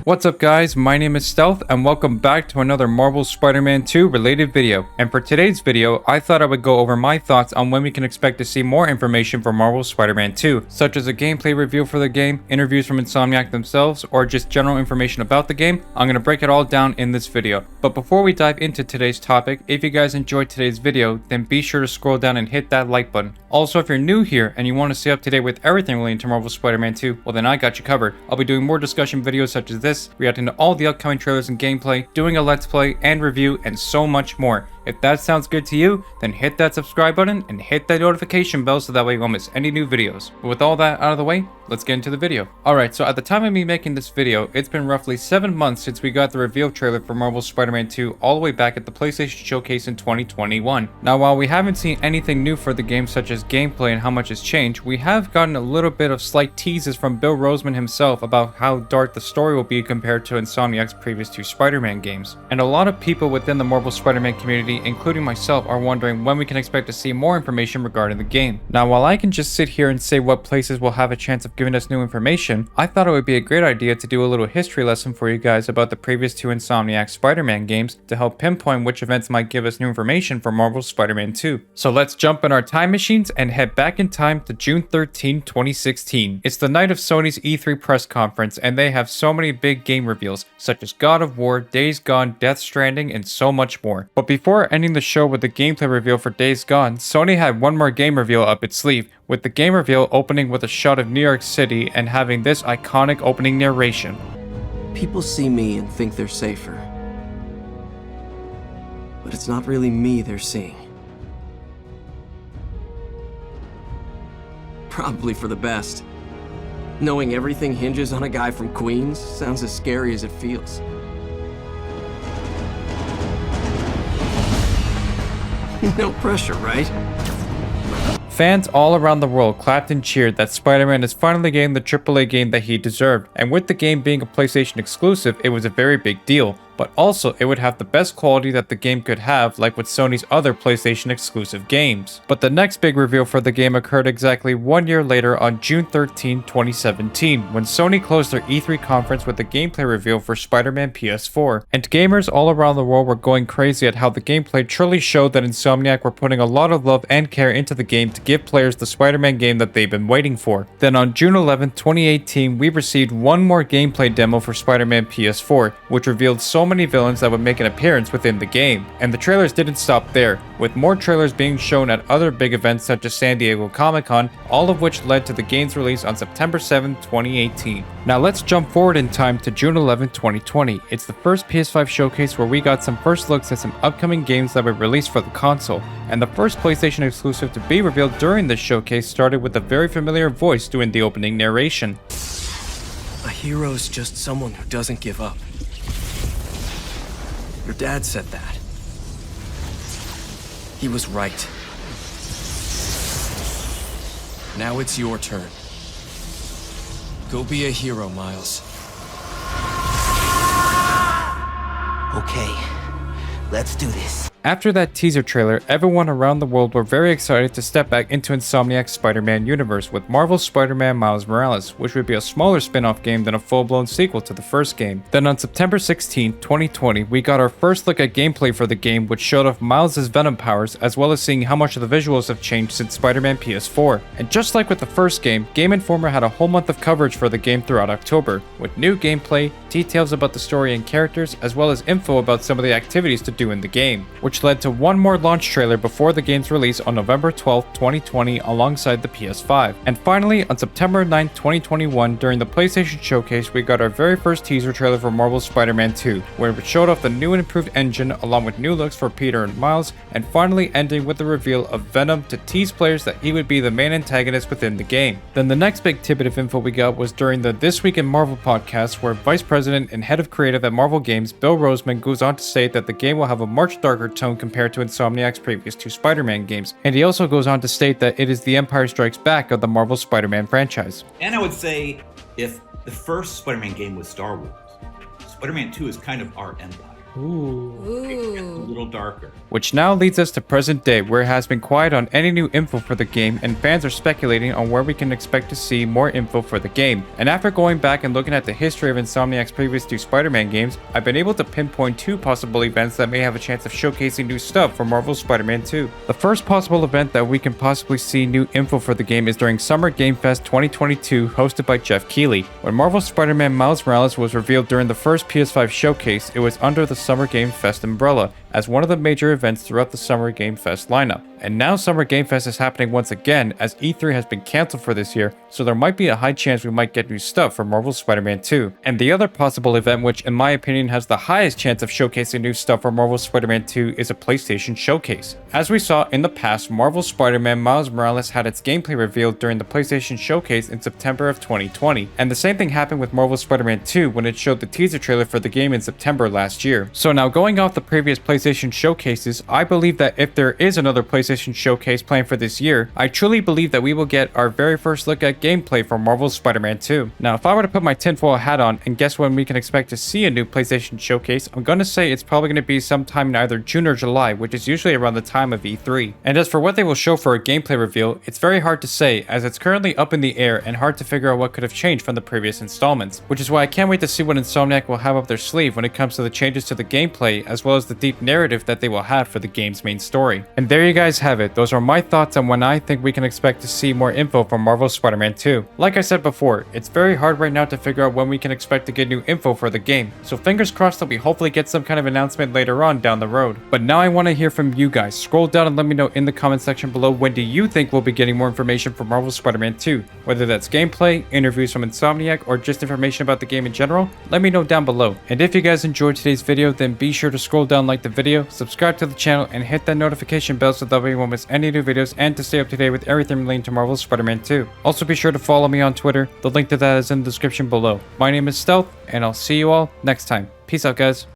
What's up guys, my name is Stealth and welcome back to another Marvel Spider-Man 2 related video. And for today's video, I thought I would go over my thoughts on when we can expect to see more information for Marvel Spider-Man 2, such as a gameplay review for the game, interviews from Insomniac themselves, or just general information about the game. I'm going to break it all down in this video. But before we dive into today's topic, if you guys enjoyed today's video, then be sure to scroll down and hit that like button. Also, if you're new here and you want to stay up to date with everything related to Marvel Spider-Man 2, well then I got you covered. I'll be doing more discussion videos such as this, reacting to all the upcoming trailers and gameplay, doing a let's play and review, and so much more. If that sounds good to you, then hit that subscribe button and hit that notification bell so that way you won't miss any new videos. But with all that out of the way, let's get into the video. Alright, so at the time of me making this video, it's been roughly 7 months since we got the reveal trailer for Marvel Spider-Man 2 all the way back at the PlayStation Showcase in 2021. Now while we haven't seen anything new for the game such as gameplay and how much has changed, we have gotten a little bit of slight teases from Bill Roseman himself about how dark the story will be compared to Insomniac's previous 2 Spider-Man games. And a lot of people within the Marvel Spider-Man community, including myself, are wondering when we can expect to see more information regarding the game. Now while I can just sit here and say what places will have a chance of giving us new information, I thought it would be a great idea to do a little history lesson for you guys about the previous 2 Insomniac Spider-Man games to help pinpoint which events might give us new information for Marvel Spider-Man 2. So let's jump in our time machines and head back in time to June 13, 2016. It's the night of Sony's E3 press conference and they have so many big game reveals such as God of War, Days Gone, Death Stranding, and so much more. But before ending the show with the gameplay reveal for Days Gone, Sony had one more game reveal up its sleeve, with the game reveal opening with a shot of New York City and having this iconic opening narration. People see me and think they're safer. But it's not really me they're seeing. Probably for the best. Knowing everything hinges on a guy from Queens sounds as scary as it feels. No pressure, right? Fans all around the world clapped and cheered that Spider-Man is finally getting the AAA game that he deserved, and with the game being a PlayStation exclusive, it was a very big deal. But also, it would have the best quality that the game could have, like with Sony's other PlayStation exclusive games. But the next big reveal for the game occurred exactly 1 year later on June 13, 2017, when Sony closed their E3 conference with a gameplay reveal for Spider-Man PS4. And gamers all around the world were going crazy at how the gameplay truly showed that Insomniac were putting a lot of love and care into the game to give players the Spider-Man game that they've been waiting for. Then on June 11, 2018, we received one more gameplay demo for Spider-Man PS4, which revealed so many villains that would make an appearance within the game. And the trailers didn't stop there, with more trailers being shown at other big events such as San Diego Comic-Con, all of which led to the game's release on September 7, 2018. Now let's jump forward in time to June 11, 2020. It's the first PS5 showcase where we got some first looks at some upcoming games that were released for the console, and the first PlayStation exclusive to be revealed during this showcase started with a very familiar voice doing the opening narration. A hero's just someone who doesn't give up. Your dad said that. He was right. Now it's your turn. Go be a hero, Miles. Okay, let's do this. After that teaser trailer, everyone around the world were very excited to step back into Insomniac's Spider-Man universe with Marvel's Spider-Man Miles Morales, which would be a smaller spin-off game than a full-blown sequel to the first game. Then on September 16, 2020, we got our first look at gameplay for the game, which showed off Miles' Venom powers, as well as seeing how much of the visuals have changed since Spider-Man PS4. And just like with the first game, Game Informer had a whole month of coverage for the game throughout October, with new gameplay, details about the story and characters, as well as info about some of the activities to do in the game, which led to one more launch trailer before the game's release on November 12, 2020 alongside the PS5. And finally, on September 9, 2021, during the PlayStation Showcase, we got our very first teaser trailer for Marvel's Spider-Man 2, where it showed off the new and improved engine along with new looks for Peter and Miles, and finally ending with the reveal of Venom to tease players that he would be the main antagonist within the game. Then the next big tidbit of info we got was during the This Week in Marvel podcast, where Vice President and Head of Creative at Marvel Games, Bill Roseman, goes on to state that the game will have a much darker tone compared to Insomniac's previous 2 Spider-Man games, and he also goes on to state that it is the Empire Strikes Back of the Marvel Spider-Man franchise. And I would say, if the first Spider-Man game was Star Wars, Spider-Man 2 is kind of our empire. Ooh. A little darker. Which now leads us to present day, where it has been quiet on any new info for the game, and fans are speculating on where we can expect to see more info for the game. And after going back and looking at the history of Insomniac's previous two Spider-Man games, I've been able to pinpoint two possible events that may have a chance of showcasing new stuff for Marvel's Spider-Man 2. The first possible event that we can possibly see new info for the game is during Summer Game Fest 2022, hosted by Jeff Keighley. When Marvel's Spider-Man Miles Morales was revealed during the first PS5 showcase, it was under the Summer Game Fest umbrella, as one of the major events throughout the Summer Game Fest lineup. And now Summer Game Fest is happening once again, as E3 has been cancelled for this year, so there might be a high chance we might get new stuff for Marvel's Spider-Man 2. And the other possible event, which in my opinion has the highest chance of showcasing new stuff for Marvel's Spider-Man 2, is a PlayStation showcase. As we saw in the past, Marvel's Spider-Man Miles Morales had its gameplay revealed during the PlayStation showcase in September of 2020, and the same thing happened with Marvel's Spider-Man 2 when it showed the teaser trailer for the game in September last year. So now, going off the previous PlayStation showcases, I believe that if there is another PlayStation showcase planned for this year, I truly believe that we will get our very first look at gameplay for Marvel's Spider-Man 2. Now, if I were to put my tinfoil hat on and guess when we can expect to see a new PlayStation showcase, I'm gonna say it's probably gonna be sometime in either June or July, which is usually around the time of E3. And as for what they will show for a gameplay reveal, it's very hard to say, as it's currently up in the air and hard to figure out what could have changed from the previous installments, which is why I can't wait to see what Insomniac will have up their sleeve when it comes to the changes to the gameplay, as well as the deep narrative that they will have for the game's main story. And there you guys have it. Those are my thoughts on when I think we can expect to see more info from Marvel's Spider-Man 2. Like I said before, it's very hard right now to figure out when we can expect to get new info for the game, so fingers crossed that we hopefully get some kind of announcement later on down the road. But now I want to hear from you guys. Scroll down and let me know in the comment section below, when do you think we'll be getting more information from Marvel's Spider-Man 2? Whether that's gameplay, interviews from Insomniac, or just information about the game in general, let me know down below. And if you guys enjoyed today's video, then be sure to scroll down, like the video, subscribe to the channel, and hit that notification bell so that way you won't miss any new videos and to stay up to date with everything relating to Marvel's Spider-Man 2. Also be sure to follow me on Twitter. The link to that is in the description below. My name is Stealth, and I'll see you all next time. Peace out, guys.